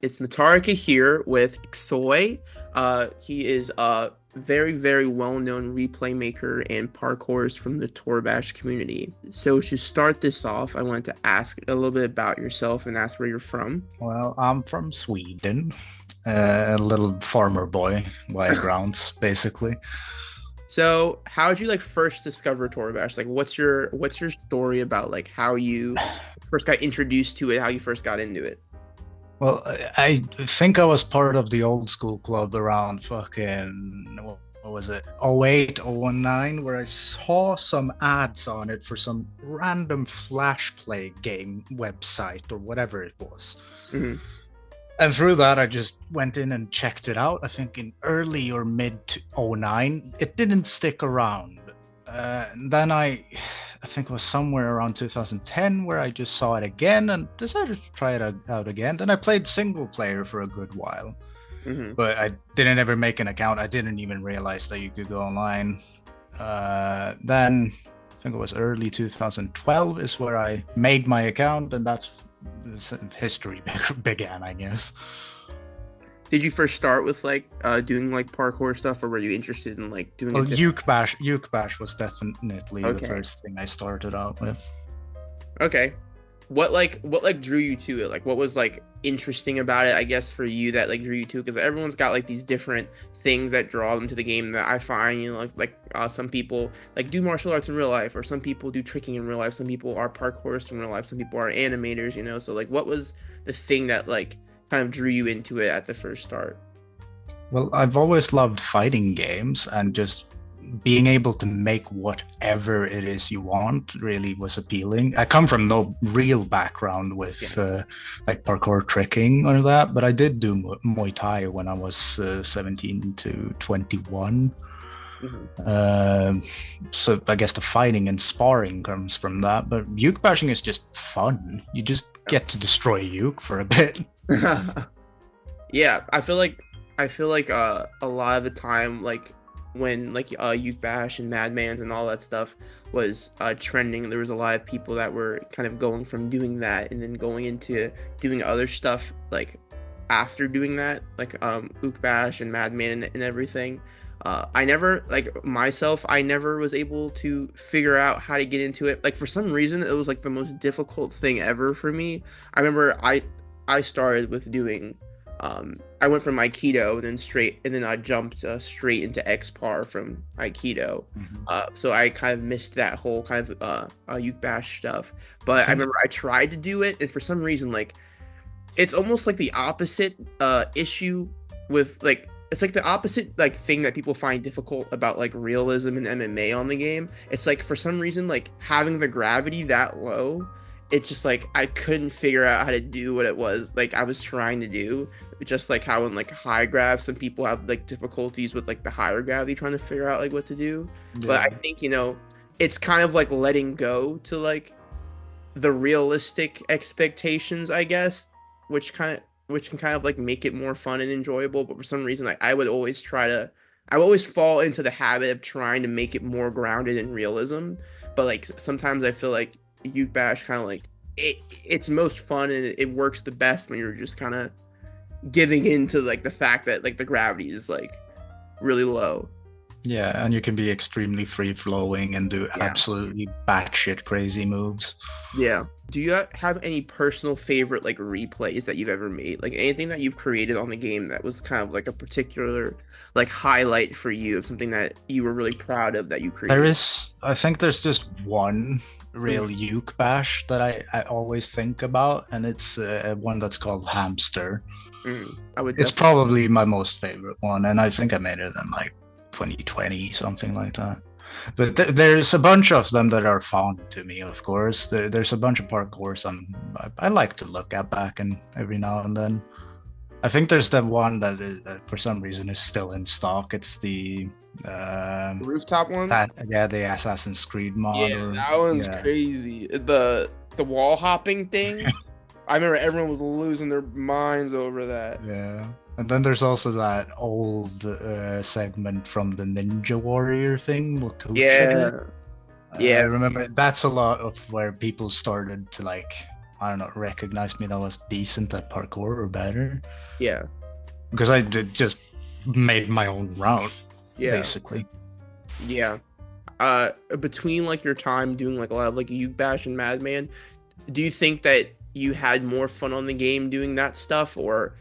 It's MATARIKA here with Exoy. He is a very, very well-known replay maker and parkourist from the Toribash community. So to start this off, I wanted to ask a little bit about yourself and ask where you're from. Well, I'm from Sweden, a little farmer boy by grounds, basically. So how did you like first discover Toribash? Like what's your story about like how you first got introduced to it, how you first got into it? Well, I think I was part of the old school club around fucking, what was it, 08, 09, where I saw some ads on it for some random Flash Play game website or whatever it was. Hmm. And through that, I just went in and checked it out. I think in early or mid 09, it didn't stick around. Then I think it was somewhere around 2010 where I just saw it again and decided to try it out again. Then I played single player for a good while, Hmm. but I didn't ever make an account. I didn't even realize that you could go online. Then I think it was early 2012 is where I made my account, and that's history began, I guess. Did you first start with like doing like parkour stuff, or were you interested in like doing Well, it different? uke-bash was definitely the Okay. first thing I started out with. Okay. What drew you to it? Like what was like interesting about it, I guess, for you that like drew you to it? Because everyone's got like these different things that draw them to the game that I find, some people like do martial arts in real life, or some people do tricking in real life, some people are parkourists in real life, some people are animators, you know? So like what was the thing that like kind of drew you into it at the first start? Well, I've always loved fighting games, and just being able to make whatever it is you want really was appealing. I come from no real background Yeah. with like parkour tricking or that, but I did do Muay Thai when I was 17 to 21. Hmm. Um, so I guess the fighting and sparring comes from that, but uke bashing is just fun. You just get to destroy uke for a bit. Yeah, I feel like a lot of the time like when like Youth Bash and Madmans and all that stuff was trending, there was a lot of people that were kind of going from doing that and then going into doing other stuff like after doing that, like Uke Bash and Madman and everything. I never like myself, I never was able to figure out how to get into it. Like for some reason it was like the most difficult thing ever for me. I remember I started with doing I went from Aikido and then I jumped straight into X-Par from Aikido. Mhm. So I kind of missed that whole kind of Uke Bash stuff. I But I think remember I tried to do it, and for some reason, like it's almost like the opposite issue with like it's like the opposite like thing that people find difficult about like realism and MMA on the game. It's like for some reason like having the gravity that low, it's just like I couldn't figure out how to do what it was like I was trying to do. Just like how in like high grav some people have like difficulties with like the higher gravity trying to figure out like what to do. But I yeah. think, it's kind of like letting go to like the realistic expectations, I guess, which can kind of like make it more fun and enjoyable. But for some reason, like I would always fall into the habit of trying to make it more grounded in realism. But like sometimes I feel like Ute Bash kind of like it's most fun and it works the best when you're just kind of giving into like the fact that like the gravity is like really low. Yeah, and you can be extremely free flowing and do Yeah. absolutely batshit crazy moves. Yeah. Do you have any personal favorite like replays that you've ever made? Like anything that you've created on the game that was kind of like a particular like highlight for you of something that you were really proud of that you created? I think there's just one Mhm. real uke bash that I always think about, and it's one that's called Hamster. Mhm. I would It's definitely. probably my most favorite one, and I think I made it in like 2020, something like that. But there's a bunch of them that are fun to me, of course. There's a bunch of parkours I like to look at back and every now and then. I think there's that one that for some reason is still in stock. It's the The rooftop one? yeah, the Assassin's Creed mod, Yeah, or that one's yeah, crazy. The wall hopping thing. I remember everyone was losing their minds over that. yeah. And then there's also that old segment from the Ninja Warrior thing, what Coach did. Yeah. I Yeah. remember that's a lot of where people started to like I don't know, recognized me that was decent at parkour or better. Yeah. Because I did just made my own route, Yeah. basically. Yeah. Between like your time doing like a lot of like uke-bash and Madman, do you think that you had more fun on the game doing that stuff, or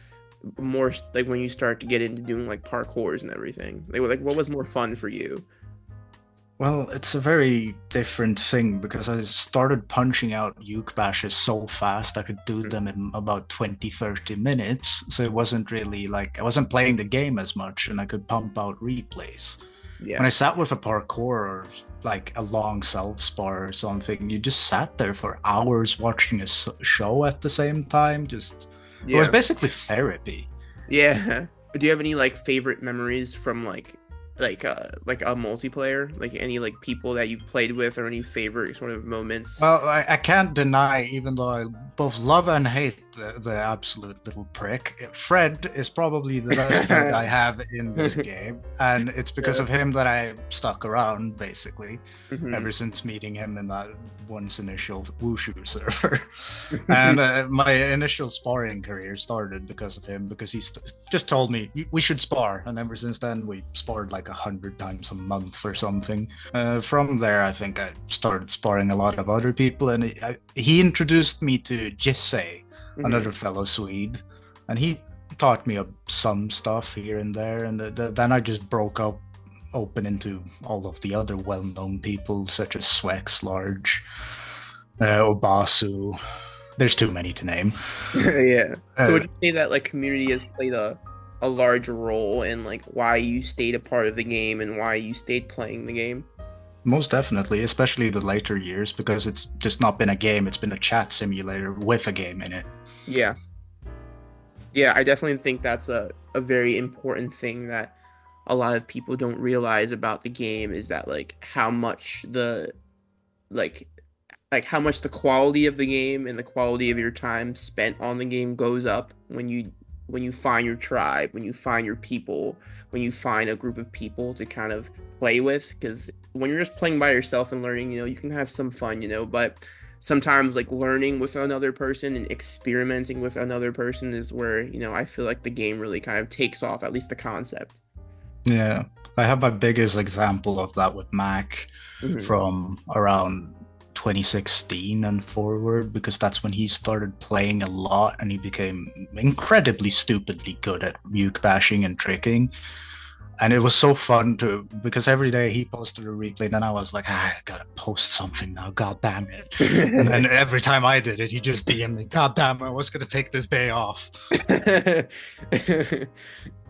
more like when you start to get into doing like parkours and everything? Like what was more fun for you? Well, it's a very different thing because I started punching out uke bashes so fast I could do them in about 20, 30 minutes. So it wasn't really like I wasn't playing the game as much and I could pump out replays. Yeah. When I sat with a parkour or like a long self spar or something, you just sat there for hours watching a show at the same time. Just it was basically therapy. Yeah. Do you have any like favorite memories from like a multiplayer, like any like people that you've played with, or any favorite sort of moments? Well, I can't deny, even though I both love and hate the absolute little prick, Fred is probably the best friend I have in this game, and it's because of him that I stuck around basically ever since meeting him in that once initial wushu server. And my initial sparring career started because of him, because he just told me we should spar, and ever since then we sparred like 100 times a month or something. From there, I think I started sparring a lot of other people, and he introduced me to Xioi, another fellow Swede, and he taught me some stuff here and there, and then I just broke up open into all of the other well-known people such as Swex, Large, Obasu. There's too many to name. Yeah. So would you say that like community has played a large role in like why you stayed a part of the game and why you stayed playing the game? Most definitely, especially the later years, because it's just not been a game, it's been a chat simulator with a game in it. Yeah. Yeah, I definitely think that's a very important thing that a lot of people don't realize about the game, is that like how much the how much the quality of the game and the quality of your time spent on the game goes up when you find your tribe, when you find your people, when you find a group of people to kind of play with. Because when you're just playing by yourself and learning, you can have some fun, but sometimes like learning with another person and experimenting with another person is where, I feel like the game really kind of takes off, at least the concept. Yeah, I have my biggest example of that with Mac from around 2016 and forward, because that's when he started playing a lot and he became incredibly stupidly good at uke bashing and tricking. And it was so fun because every day he posted a replay, and then I was like, I gotta post something now, god damn it. And then every time I did it, he just DM'd me, god damn, I was gonna take this day off.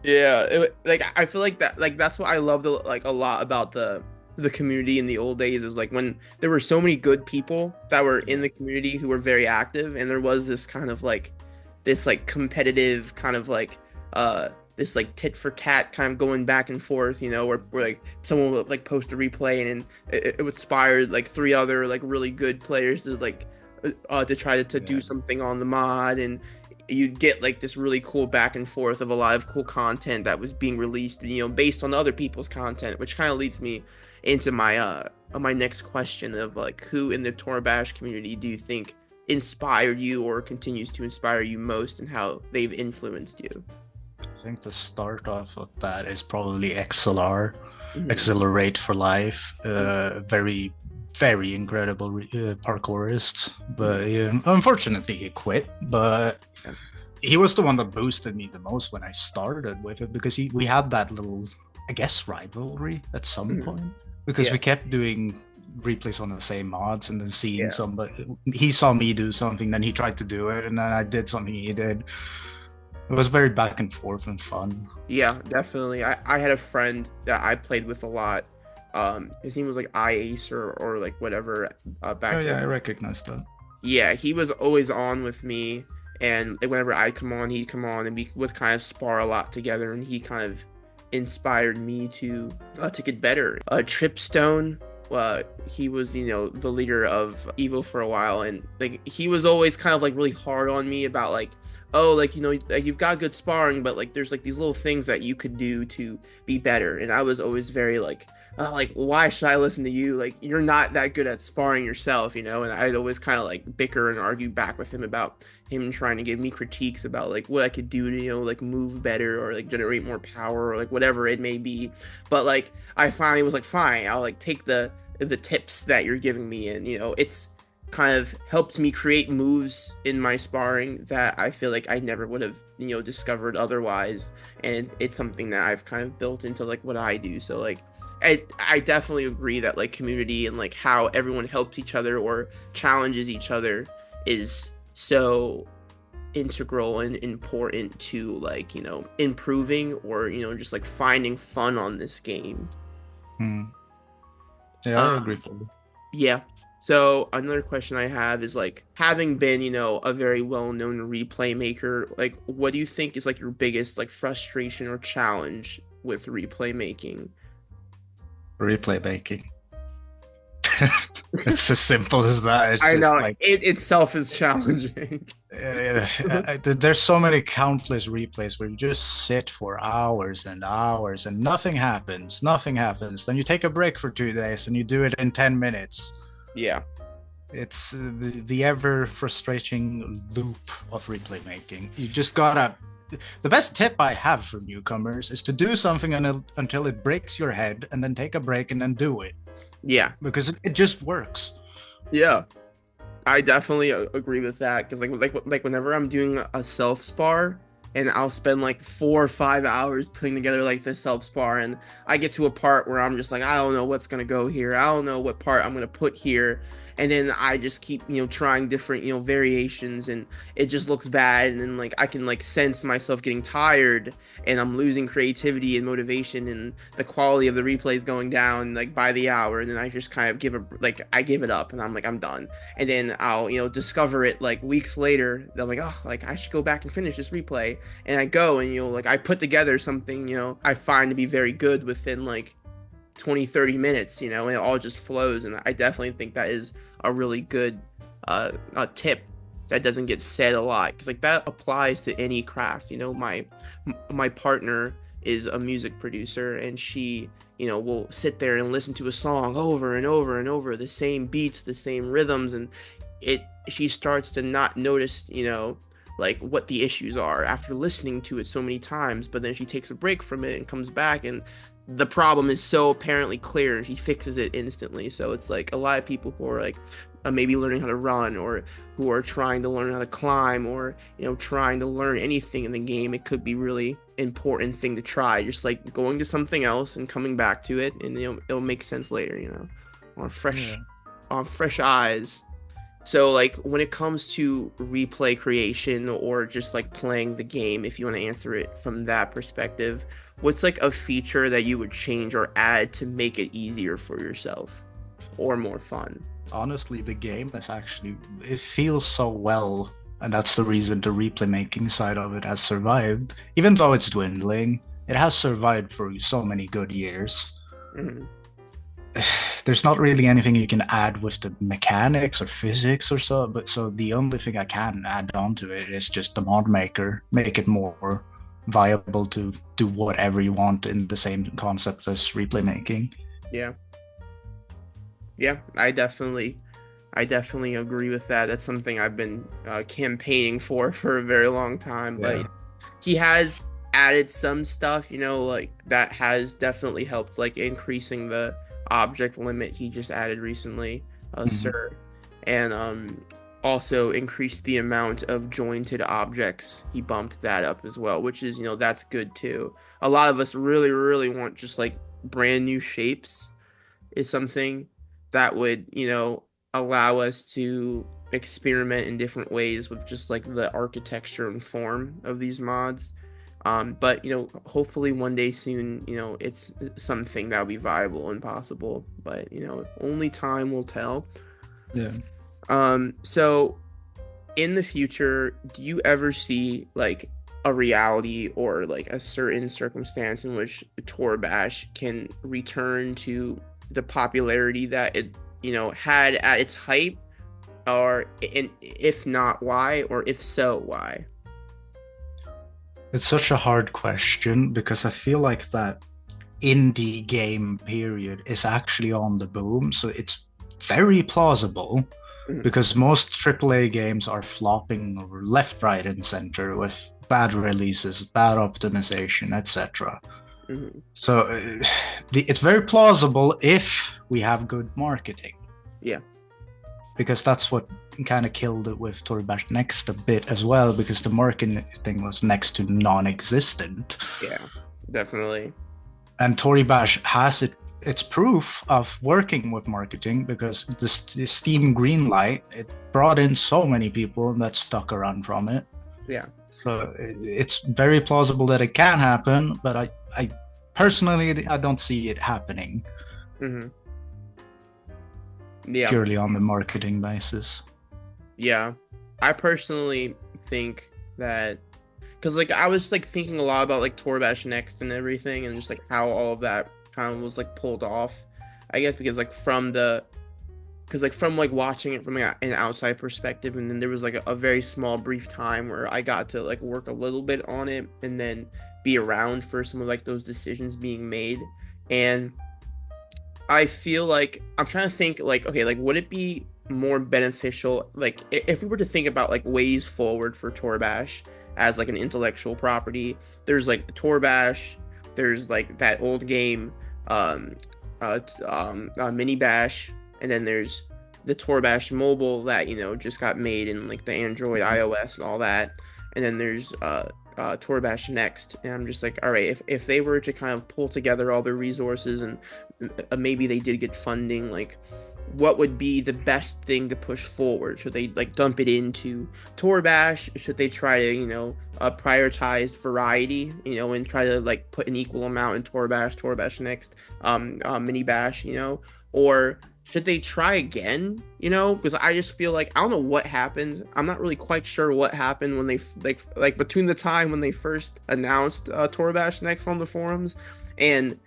Yeah, I feel like that, like that's what I loved like a lot about the community in the old days, is like when there were so many good people that were in the community who were very active, and there was this kind of like this like competitive kind of like this like tit for tat kind of going back and forth, where like someone would like post a replay and it would inspire like 3 other like really good players to like to try to do something on the mod, and you'd get like this really cool back and forth of a lot of cool content that was being released, based on other people's content, which kind of leads me into my my next question of like, who in the Toribash community do you think inspired you or continues to inspire you most, and how they've influenced you? I think the start off of that is probably XLR, Accelerate for Life. Very, very incredible parkourist, but unfortunately he quit. But he was the one that boosted me the most when I started with it, because we had that little, I guess, rivalry at some point, because we kept doing replays on the same mods and then seeing somebody, he saw me do something, then he tried to do it, and then I did something he did. It was very back and forth and fun. Yeah, definitely. I had a friend that I played with a lot. His name was like iAce or like whatever back then. Yeah, I recognized that. Yeah, he was always on with me, and whenever I'd come on, he'd come on, and we would kind of spar a lot together, and he kind of inspired me to get better. Tripstone, he was the leader of Evo for a while, and like he was always kind of like really hard on me about like, oh, like like you've got good sparring, but like there's like these little things that you could do to be better. And I was always very like like why should I listen to you? Like you're not that good at sparring yourself, you know. And I'd always kind of like bicker and argue back with him about him trying to give me critiques about like what I could do to, you know, like move better or like generate more power or like whatever it may be. But like I finally was like, fine, I'll like take the tips that you're giving me, and you know, it's kind of helped me create moves in my sparring that I feel like I never would have, you know, discovered otherwise. And it's something that I've kind of built into like what I do. So like I definitely agree that like community and like how everyone helps each other or challenges each other is so integral and important to like, you know, improving or, you know, just like finding fun on this game. Hmm. Yeah, I agree fully. Yeah. So another question I have is like having been, you know, a very well-known replay maker, like what do you think is like your biggest like frustration or challenge with replay making? Replay making. It's as simple as that. It's I just know like it itself is challenging. there's so many countless replays where you just sit for hours and hours and nothing happens. Nothing happens. Then you take a break for 2 days and you do it in 10 minutes. Yeah. It's the ever frustrating loop of replay making. You just gotta. The best tip I have for newcomers is to do something until it breaks your head, and then take a break and then do it. Yeah. Because it just works. Yeah. I definitely agree with that because like whenever I'm doing a self spar and I'll spend like 4 or 5 hours putting together like this self spar and I get to a part where I'm just like I don't know what's gonna go here, I don't know what part I'm gonna put here, and then I just keep, you know, trying different, you know, variations, and it just looks bad, and then like I can like sense myself getting tired and I'm losing creativity and motivation, and the quality of the replays going down like by the hour, and then I just kind of give it up and I'm like I'm done. And then I'll, you know, discover it like weeks later. I'm like, oh, like I should go back and finish this replay, and I go and, you know, like I put together something, you know, I find to be very good within like 20-30 minutes, you know, and it all just flows. And I definitely think that is a really good a tip that doesn't get said a lot, because like that applies to any craft. You know, my partner is a music producer, and she, you know, will sit there and listen to a song over and over and over, the same beats, the same rhythms, and she starts to not notice, you know, like what the issues are after listening to it so many times. But then she takes a break from it and comes back, and the problem is so apparently clear, and she fixes it instantly. So it's like a lot of people who are like maybe learning how to run, or who are trying to learn how to climb, or, you know, trying to learn anything in the game, it could be really important thing to try, just like going to something else and coming back to it, and, you know, it'll make sense later, you know, on fresh eyes. So like when it comes to replay creation or just like playing the game, if you want to answer it from that perspective, what's like a feature that you would change or add to make it easier for yourself or more fun? Honestly, the game is actually, it feels so well, and that's the reason the replay making side of it has survived. Even though it's dwindling, it has survived for so many good years. Mm-hmm. There's not really anything you can add with the mechanics or physics or so, but so the only thing I can add on to it is just the mod maker, make it more viable to do whatever you want in the same concept as replay making. Yeah, I definitely agree with that. That's something I've been campaigning for a very long time. Yeah. But he has added some stuff, you know, like that has definitely helped, like increasing the object limit he just added recently, Sir, and also increased the amount of jointed objects. He bumped that up as well, which is, you know, that's good too. A lot of us really want just like brand new shapes, is something that would, you know, allow us to experiment in different ways with just like the architecture and form of these mods. But, you know, hopefully one day soon, you know, it's something that'll be viable and possible, but, you know, only time will tell. Yeah. So in the future, do you ever see like a reality or like a certain circumstance in which Toribash can return to the popularity that it, you know, had at its height, or and if not, why, or if so, why? It's such a hard question because I feel like that indie game period is actually on the boom. So it's very plausible because most AAA games are flopping over left, right, and center with bad releases, bad optimization, etc. So it's very plausible if we have good marketing. Yeah. Because that's what kind of killed it with Toribash Next a bit as well, because the marketing was next to non-existent. Yeah, definitely. And Toribash has it's proof of working with marketing, because the Steam Greenlight, it brought in so many people that stuck around from it. Yeah. So it's very plausible that it can happen, but I personally, I don't see it happening. Yeah. Purely on the marketing basis. Yeah. I personally think that, because like I was like thinking a lot about like Toribash Next and everything, and just like how all of that kind of was like pulled off, I guess, because like from like watching it from an outside perspective, and then there was like a very small brief time where I got to like work a little bit on it and then be around for some of like those decisions being made. And I feel like I'm trying to think like, okay, like would it be more beneficial, like if we were to think about like ways forward for Toribash as like an intellectual property? There's like Toribash, there's like that old game Mini Bash, and then there's the Toribash mobile that, you know, just got made in like the Android, iOS, and all that. And then there's Toribash Next. And I'm just like, all right, if they were to kind of pull together all their resources and maybe they did get funding, like what would be the best thing to push forward? Should they like dump it into Toribash? Should they try to, you know, prioritize variety, you know, and try to like put an equal amount in Toribash Next, Mini Bash, you know, or should they try again, you know? Because I just feel like I don't know what happened. I'm not really quite sure what happened when they like between the time when they first announced Toribash Next on the forums and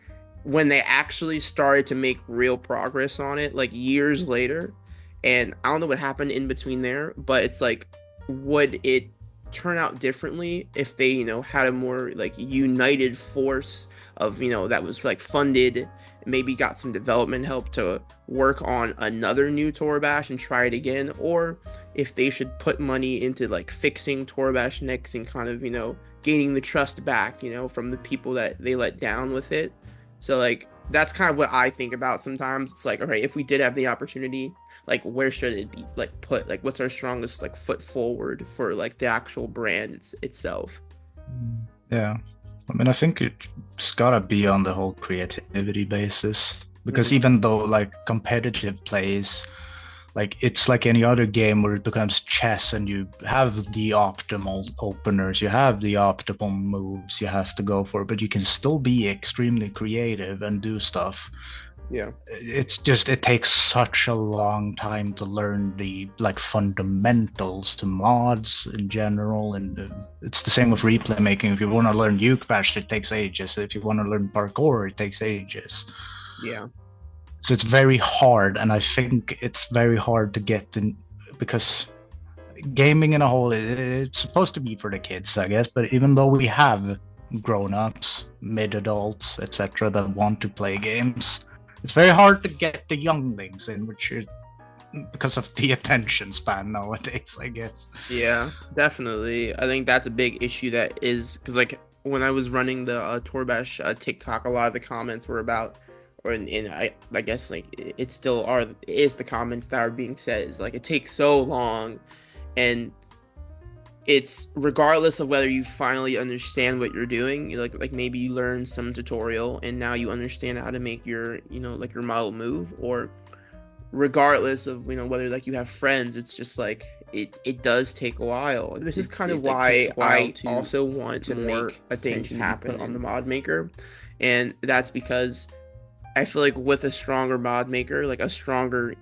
when they actually started to make real progress on it, like years later. And I don't know what happened in between there, but it's like, would it turn out differently if they, you know, had a more like united force of, you know, that was like funded, maybe got some development help to work on another new Toribash and try it again? Or if they should put money into like fixing Toribash Next and kind of, you know, gaining the trust back, you know, from the people that they let down with it. So like that's kind of what I think about sometimes. It's like, okay, if we did have the opportunity, like where should it be like put? Like what's our strongest like foot forward for like the actual brand itself? Yeah, I mean, I think it's gotta be on the whole creativity basis, because even though like competitive plays, like it's like any other game where it becomes chess and you have the optimal openers, you have the optimal moves you have to go for, but you can still be extremely creative and do stuff. Yeah, it's just, it takes such a long time to learn the like fundamentals to mods in general, and it's the same with replay making. If you want to learn uke-basher, it takes ages. If you want to learn parkour, it takes ages. Yeah. So it's very hard, and I think it's very hard to get in, because gaming in a whole, it's supposed to be for the kids, I guess, but even though we have grown-ups, mid-adults, etc. that want to play games, it's very hard to get the younglings in, which is because of the attention span nowadays, I guess. Yeah, definitely. I think that's a big issue, that is, because like when I was running the Toribash TikTok, a lot of the comments were about, and I guess like it still is the comments that are being said, is like it takes so long, and it's regardless of whether you finally understand what you're doing, like maybe you learn some tutorial and now you understand how to make your, you know, like your model move, or regardless of, you know, whether like you have friends, it's just like it does take a while. This is kind of why I also want to make things happen on the mod maker, and that's because I feel like with a stronger mod maker, like a stronger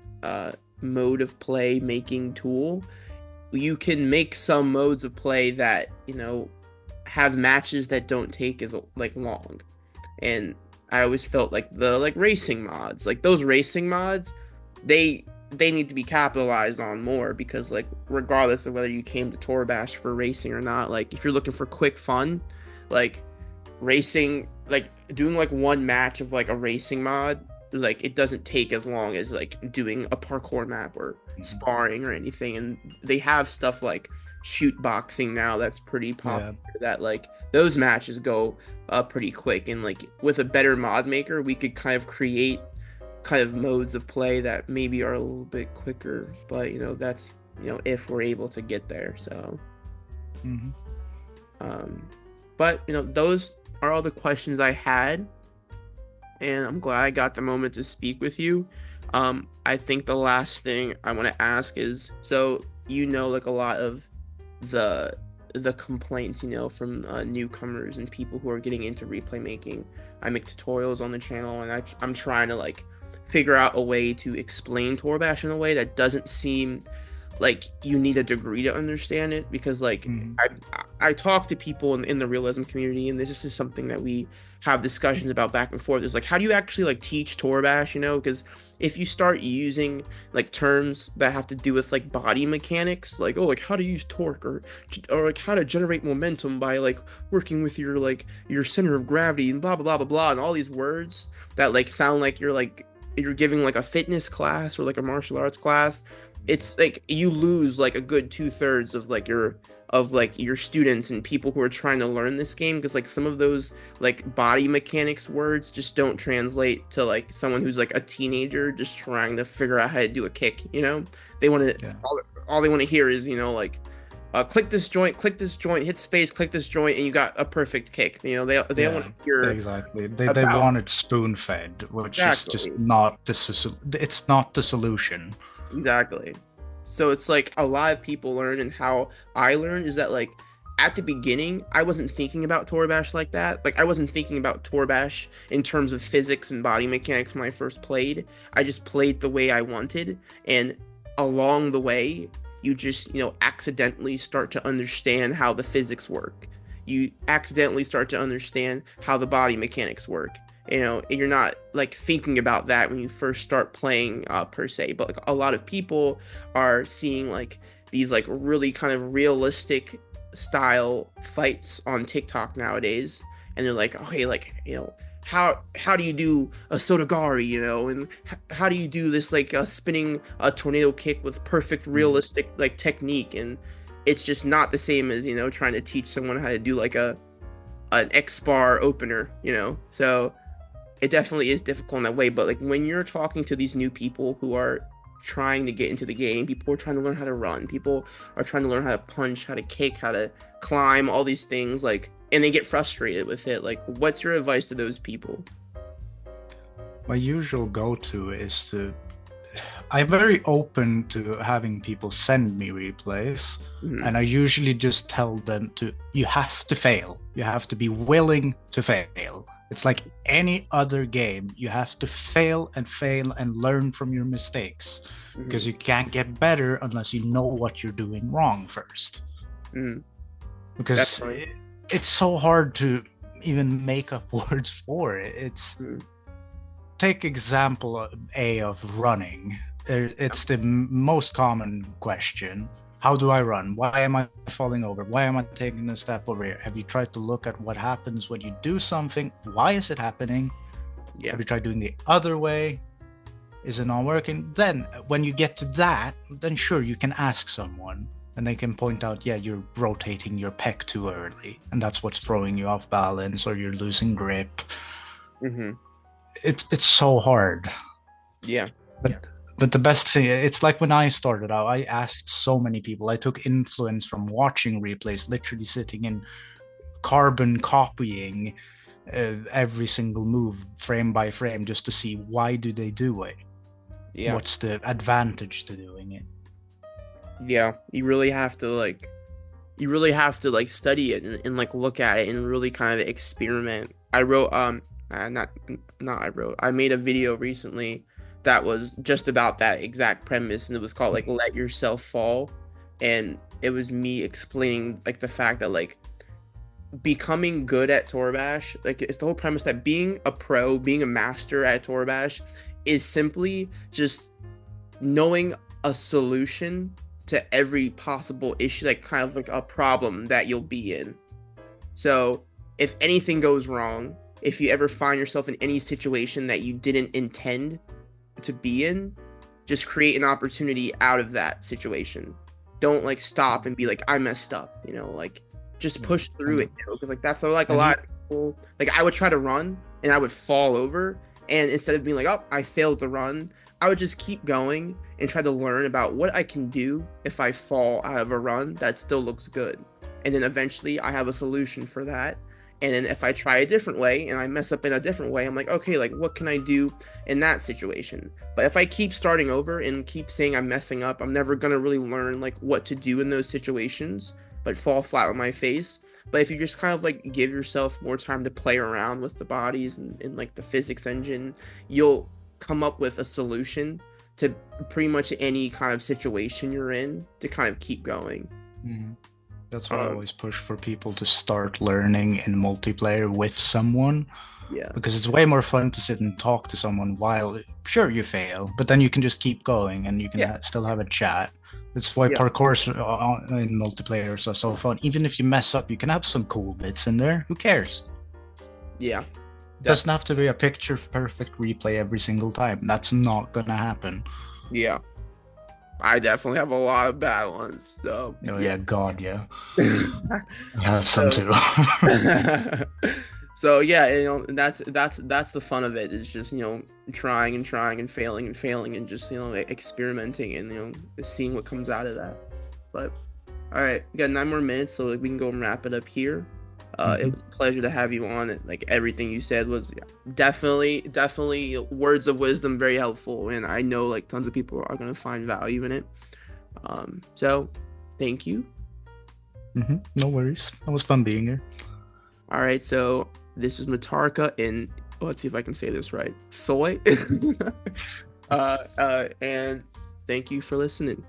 mode of play making tool, you can make some modes of play that, you know, have matches that don't take as like long. And I always felt like the like racing mods, like those racing mods, they need to be capitalized on more, because like regardless of whether you came to Toribash for racing or not, like if you're looking for quick fun, like racing, like doing like one match of like a racing mod, like it doesn't take as long as like doing a parkour map or sparring or anything. And they have stuff like shoot boxing now that's pretty popular, that like those matches go pretty quick. And like with a better mod maker, we could kind of create kind of modes of play that maybe are a little bit quicker, but that's if we're able to get there. So but those are all the questions I had, and I'm glad I got the moment to speak with you. I think the last thing I want to ask is, so like a lot of the complaints from newcomers and people who are getting into replay making. I make tutorials on the channel, and I'm trying to like figure out a way to explain Toribash in a way that doesn't seem like you need a degree to understand it, because like I talk to people in the realism community, and this is something that we have discussions about back and forth. It's like, how do you actually like teach Toribash, because if you start using like terms that have to do with like body mechanics, like like how to use torque or like how to generate momentum by like working with your center of gravity and blah blah blah blah blah, and all these words that like sound like you're giving like a fitness class or like a martial arts class, it's like you lose like a good 2/3 of your students and people who are trying to learn this game, because like some of those like body mechanics words just don't translate to like someone who's like a teenager just trying to figure out how to do a kick. They want to all they want to hear is like click this joint, hit space, click this joint, and you got a perfect kick. They don't want to hear exactly. They want it spoon fed, which is just not it's not the solution. Exactly. So it's like a lot of people learn, and how I learned is that like at the beginning I wasn't thinking about Toribash like that. Like I wasn't thinking about Toribash in terms of physics and body mechanics when I first played. I just played the way I wanted, and along the way you just accidentally start to understand how the physics work. You accidentally start to understand how the body mechanics work. And you're not like thinking about that when you first start playing per se, but like a lot of people are seeing like these like really kind of realistic style fights on TikTok nowadays, and they're like, okay, like how do you do a Sotogari, and how do you do this like spinning a tornado kick with perfect realistic like technique? And it's just not the same as trying to teach someone how to do like an X-bar opener, so it definitely is difficult in that way. But like when you're talking to these new people who are trying to get into the game, people are trying to learn how to run, people are trying to learn how to punch, how to kick, how to climb, all these things, like, and they get frustrated with it. Like, what's your advice to those people? My usual go-to is I'm very open to having people send me replays, and I usually just tell them you have to fail. You have to be willing to fail. It's like any other game. You have to fail and learn from your mistakes, because you can't get better unless you know what you're doing wrong first. Because it's so hard to even make up words for it. Take example A of running. It's the most common question. How do I run? Why am I falling over? Why am I taking a step over here? Have you tried to look at what happens when you do something? Why is it happening? Have you tried doing the other way? Is it not working? Then when you get to that, then sure, you can ask someone, and they can point out, you're rotating your pec too early, and that's what's throwing you off balance, or you're losing grip. It's so hard. But the best thing, it's like when I started out, I asked so many people. I took influence from watching replays, literally sitting in carbon copying every single move frame by frame, just to see why do they do it. What's the advantage to doing it? You really have to study it and like look at it and really kind of experiment. I wrote I made a video recently that was just about that exact premise, and it was called like Let Yourself Fall, and it was me explaining like the fact that like becoming good at Toribash, like it's the whole premise that being a pro, being a master at Toribash is simply just knowing a solution to every possible issue, like kind of like a problem that you'll be in. So if anything goes wrong, if you ever find yourself in any situation that you didn't intend to be in, just create an opportunity out of that situation. Don't like stop and be like, I messed up, you know, like just push through it, you know, because like that's like a lot of people, like I would try to run and I would fall over, and instead of being like, oh, I failed to run, I would just keep going and try to learn about what I can do if I fall out of a run that still looks good. And then eventually I have a solution for that. And then if I try a different way and I mess up in a different way, I'm like, okay, like what can I do in that situation? But if I keep starting over and keep saying I'm messing up, I'm never going to really learn like what to do in those situations, but fall flat on my face. But if you just kind of like give yourself more time to play around with the bodies and like the physics engine, you'll come up with a solution to pretty much any kind of situation you're in to kind of keep going. Mm-hmm. That's why I always push for people to start learning in multiplayer with someone. Yeah. Because it's way more fun to sit and talk to someone while, sure, you fail, but then you can just keep going and you can still have a chat. That's why parkour in multiplayer is so fun. Even if you mess up, you can have some cool bits in there. Who cares? Yeah. It doesn't have to be a picture-perfect replay every single time. That's not gonna happen. Yeah. I definitely have a lot of bad ones. So God, yeah. I have some too. So yeah, you know, that's the fun of it, is just, you know, trying and failing and just, you know, experimenting and, you know, seeing what comes out of that. But all right, we got 9 more minutes, so like we can go and wrap it up here. It was a pleasure to have you on. Like everything you said was definitely words of wisdom, very helpful, and I know like tons of people are gonna find value in it. So thank you. No worries. It was fun being here. All right, so this is MATARIKA and let's see if I can say this right. Xioi. And thank you for listening.